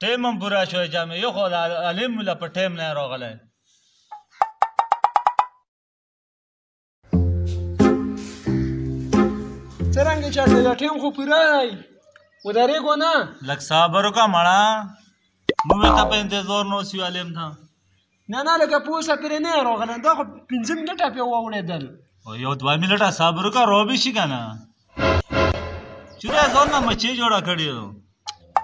ټیم هم پوره شوی جامع یو خو عالم له په ټیم نه راغلی څرنګه چاته دا ټیم خو پوره دی ودرېږو نه لږ صبر وکړه مړه موږ ته په انتظار نه اوسو عالم ته نه نه لکه په اوسه پرې نه راغلی دا خو 5 منټه پې واوړېدل یو 2 منټه صبر وکړه روبې شي که نه چوره ځان نه مچۍ جوړه کړې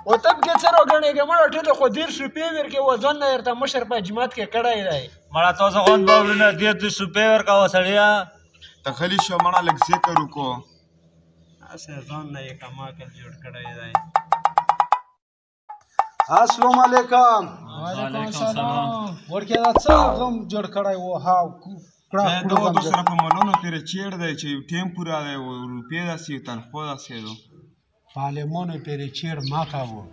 او ته پکې څه راګڼېږې مړه ټولې خو 10 روپۍ ورکې و ځان نه درته مشر په جماعت کې کړی دی مړه تاسو خوند به وړو نه 10 روپۍ ورکوه سړیه تخلي شو مړه لږ ذکر وکړو هسې ځان نه یې کماکل جوړ کړی دی السلام علیکم وعلیکم السلام ورکې دا څه غم جوړ کړی و ها دو سره په ملونو تیرې چیړ دی چې ټیم پوره دی روپۍ داسې تنخوا داسې دو عالمونو پرې چیړ ما کاوه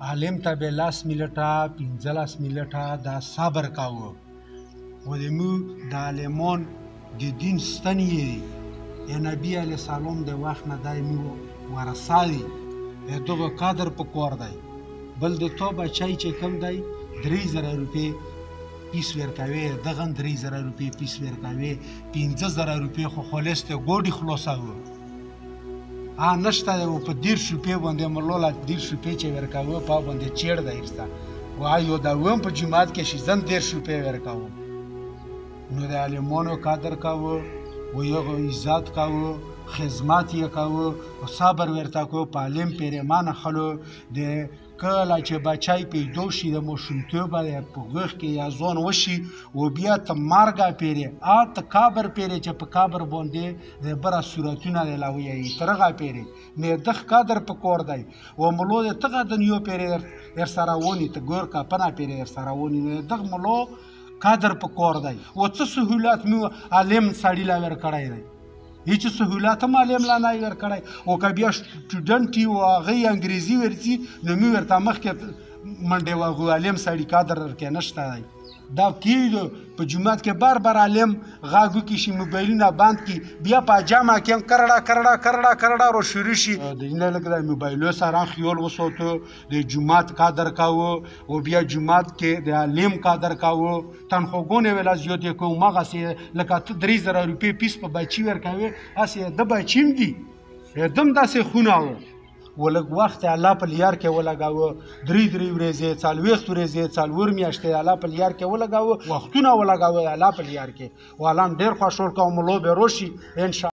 عالم ته به 10 منټه 15 منټه دا صبر کاوه ولې د عالمون د دین ستنې یې نبی علیه السلام د وخت نه دی مو ورسادي دغه قدر په کور دی بل د تو بچای چې کم دی 3000 روپۍ پیس ورکوي دغه 3000 روپۍ پیس ورکوي 15000 روپۍ خو خلاصته ګوډي خلاصاوه نشته په 10 روپۍ باندې ملوله 10 روپۍ چې ورکوي په باندې چیړ دی ارسته وایو دا وم په جماعت کې شي زم 10 روپۍ ورکوم نو د عالمانو قدر کاوه و یو عزت کاوه خدمت یې کاوه او صبر ورته کوه په عالم پیرمانه خلو د کله چې بچای پیدا شي د ماشومتوبه په غوږ کې یا ځوان وشي و بیا ته مرګه پیرې ته کابر پیرې چې په کابر باندې د بره صورتونه لویوي ترغه پیرې نه دغ قدر په کور دی و ملو د تغه د نیو پیرې ارسره ونی ته ګور کا پنه پیرې ارسره ونی دغ ملو قدر په کور دی و څه سهولت مو عالم سړی لا ور کړی دی هیڅ سهولت هم عالم لا نه ور کړی او که بیا سټوډنټ یو هغه انګریزي ورځي نو مې ورته مخکې منډې واغو عالم سړی قدر ورکې نشته دی دا کیدو په جماعت کې بار عالم غاګو کې شي موبایلونه بند کی بیا په جامع کې کرړه رو شروع شي د نه لګره موبایلو سره خیال وسوتو د جماعت قدر کاوه او بیا جماعت کې د عالم قدر کاوه تنخواګونه ولا زیات کو مغه سي لکه 3000 روپۍ پیس په بچی ورکوي اسه د بچیم دي دم داسې خوناوه ولګ وخت الله په لیار کې ولګاوه 3 ورځې 40 ورځې 4 میاشتې الله په لیار کې ولګاوه وختونه ولګاوه الله په لیار کې والام ډېر خوشحال کوم لو به روشي ان شاء